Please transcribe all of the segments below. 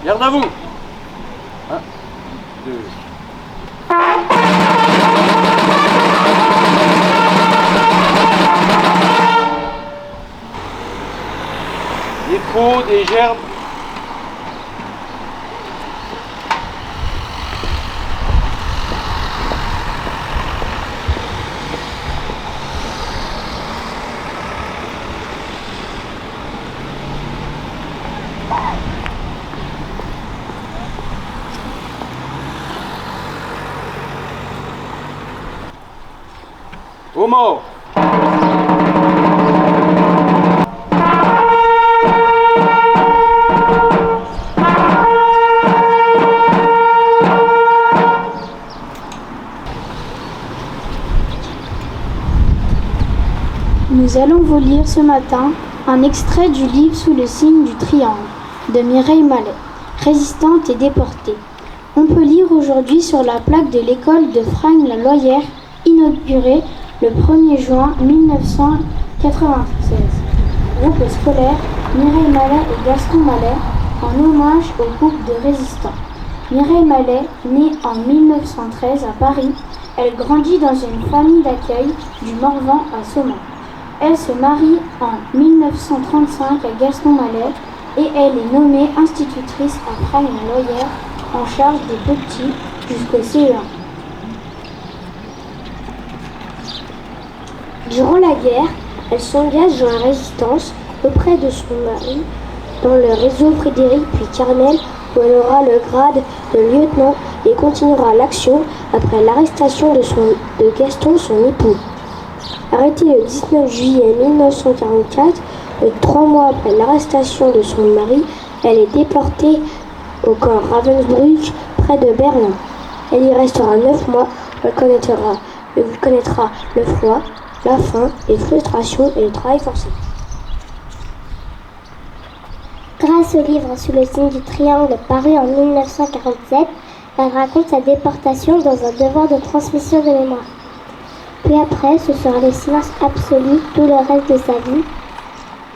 Garde à vous. 1, 2. Des pots, des gerbes. Aux morts. Nous allons vous lire ce matin un extrait du livre Sous le signe du triangle de Mireille Mallet, résistante et déportée. On peut lire aujourd'hui sur la plaque de l'école de Fragnes-la-Loyère, inaugurée le 1er juin 1996. Groupe scolaire Mireille Mallet et Gaston Mallet en hommage au groupe de résistants. Mireille Mallet, née en 1913 à Paris, elle grandit dans une famille d'accueil du Morvan à Saumont. Elle se marie en 1935 à Gaston Mallet et elle est nommée institutrice à Fragnes-la-Loyère en charge des petits jusqu'au CE1. Durant la guerre, elle s'engage dans la résistance auprès de son mari dans le réseau Frédéric puis Carmel où elle aura le grade de lieutenant et continuera l'action après l'arrestation de Gaston, son époux. Arrêtée le 19 juillet 1944, 3 mois après l'arrestation de son mari, elle est déportée au camp Ravensbrück près de Berlin. Elle y restera 9 mois, elle connaîtra le froid, la faim, les frustrations et le travail forcé. Grâce au livre Sous le signe du triangle paru en 1947, elle raconte sa déportation dans un devoir de transmission de mémoire. Puis après, ce sera le silence absolu tout le reste de sa vie.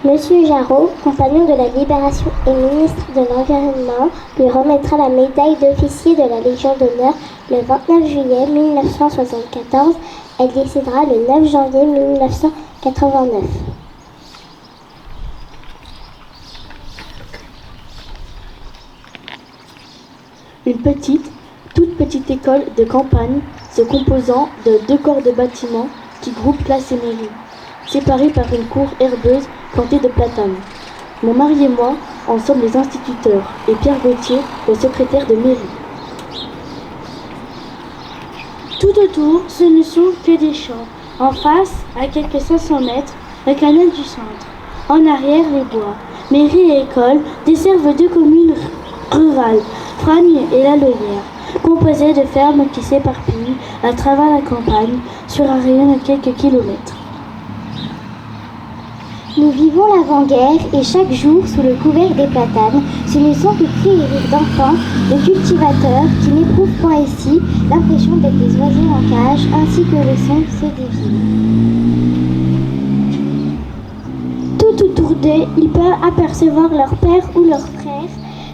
Monsieur Jarreau, compagnon de la Libération et ministre de l'Environnement, lui remettra la médaille d'officier de la Légion d'honneur le 29 juillet 1974. Elle décédera le 9 janvier 1989. Une toute petite école de campagne se composant de 2 corps de bâtiments qui groupent classe et mairie, séparés par une cour herbeuse plantée de platanes. Mon mari et moi en sommes les instituteurs et Pierre Gauthier, le secrétaire de mairie. Tout autour, ce ne sont que des champs. En face, à quelques 500 mètres, le canal du centre. En arrière, les bois. Mairie et école desservent 2 communes rurales, Fragnes et La Loyère, composées de fermes qui s'éparpillent à travers la campagne sur un rayon de quelques kilomètres. Nous vivons l'avant-guerre et chaque jour, sous le couvert des platanes, ce ne sont que cris et rires d'enfants, de cultivateurs qui n'éprouvent point ici l'impression d'être des oiseaux en cage, ainsi que le son ceux des villes. Tout autour d'eux, ils peuvent apercevoir leur père ou leur frère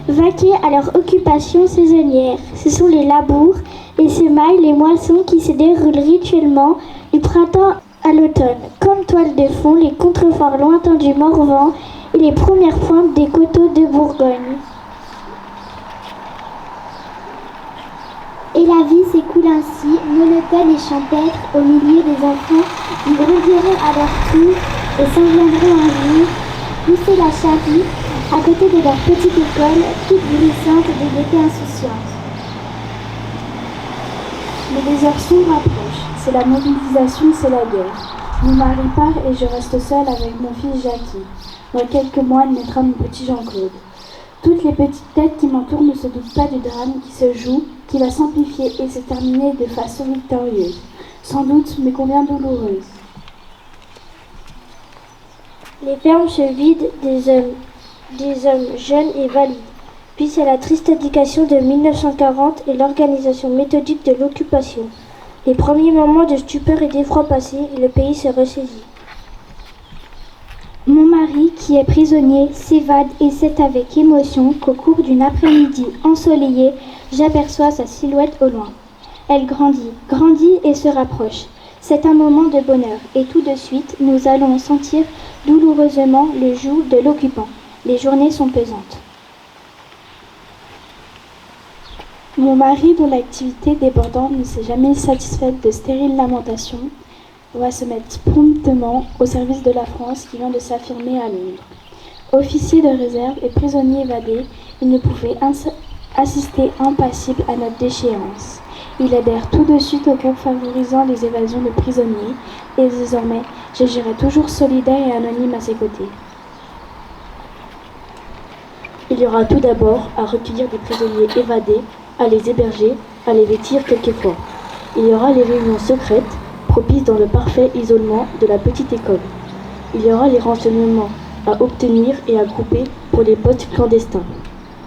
vaquer à leur occupation saisonnière. Ce sont les labours, les semailles, les moissons qui se déroulent rituellement du printemps à l'automne. Comme toile de fond, les contreforts lointains du Morvan et les premières pointes des coteaux de Bourgogne. Et la vie s'écoule ainsi, monotone et champêtre, au milieu des enfants. Ils grandiront à leur tour et s'en viendront un jour pousser la charrue à côté de leur petite école, toute bruissante de gaieté insouciante. Mais les heures sombres approchent. C'est la mobilisation, c'est la guerre. Mon mari part et je reste seule avec mon fils Jackie. Dans quelques mois, il naîtra mon petit Jean-Claude. Toutes les petites têtes qui m'entourent ne se doutent pas du drame qui se joue, qui va s'amplifier et se terminer de façon victorieuse. Sans doute, mais combien douloureuse. Les fermes se vident des hommes jeunes et valides. Puis c'est la triste indication de 1940 et l'organisation méthodique de l'occupation. Les premiers moments de stupeur et d'effroi passés, et le pays se ressaisit. Mon Mon mari, qui est prisonnier, s'évade et c'est avec émotion qu'au cours d'une après-midi ensoleillée, j'aperçois sa silhouette au loin. Elle grandit, grandit et se rapproche. C'est un moment de bonheur et tout de suite, nous allons sentir douloureusement le joug de l'occupant. Les journées sont pesantes. Mon mari, dont l'activité débordante ne s'est jamais satisfaite de stériles lamentations, va se mettre promptement au service de la France qui vient de s'affirmer à Londres. Officier de réserve et prisonnier évadé, il ne pouvait assister impassible à notre déchéance. Il adhère tout de suite au groupe favorisant les évasions de prisonniers et désormais, j'agirai toujours solidaire et anonyme à ses côtés. Il y aura tout d'abord à recueillir des prisonniers évadés, à les héberger, à les vêtir quelquefois. Il y aura les réunions secrètes, propices dans le parfait isolement de la petite école. Il y aura les renseignements à obtenir et à grouper pour les postes clandestins.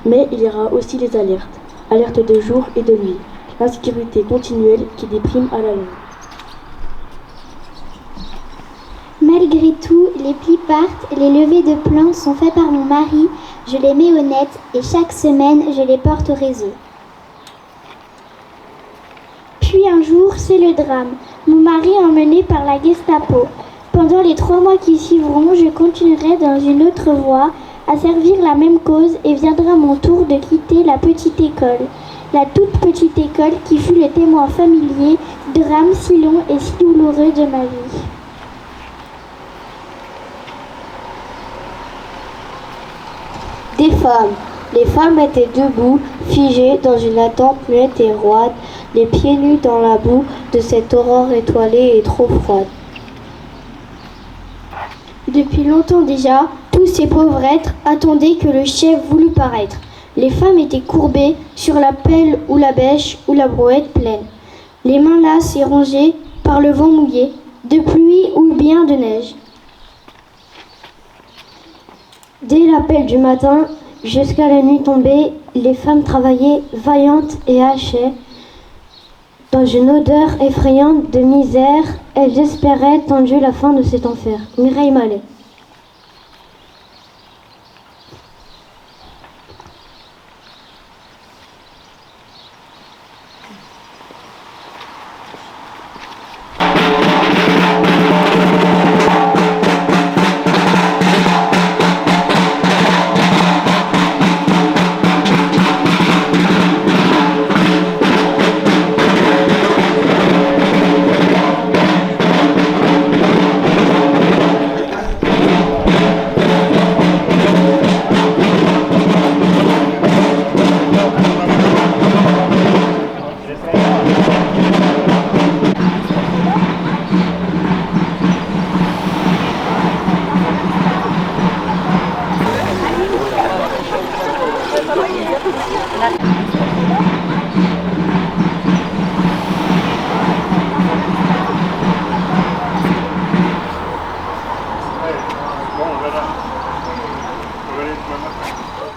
Mais il y aura aussi les alertes, alertes de jour et de nuit, l'insécurité continuelle qui déprime à la longue. Malgré tout, les plis partent, les levées de plans sont faits par mon mari, je les mets au net et chaque semaine je les porte au réseau. Puis un jour, c'est le drame. Mon mari est emmené par la Gestapo. Pendant les 3 mois qui suivront, je continuerai dans une autre voie à servir la même cause et viendra mon tour de quitter la petite école. La toute petite école qui fut le témoin familier de drames si longs et si douloureux de ma vie. Des femmes. Les femmes étaient debout, figées dans une attente muette et roide, les pieds nus dans la boue de cette aurore étoilée et trop froide. Depuis longtemps déjà, tous ces pauvres êtres attendaient que le chef voulût paraître. Les femmes étaient courbées sur la pelle ou la bêche ou la brouette pleine, les mains lasses et rongées par le vent mouillé, de pluie ou bien de neige. Dès l'appel du matin, jusqu'à la nuit tombée, les femmes travaillaient vaillantes et hachées. Dans une odeur effrayante de misère, elles espéraient tendu la fin de cet enfer. Mireille Mallet.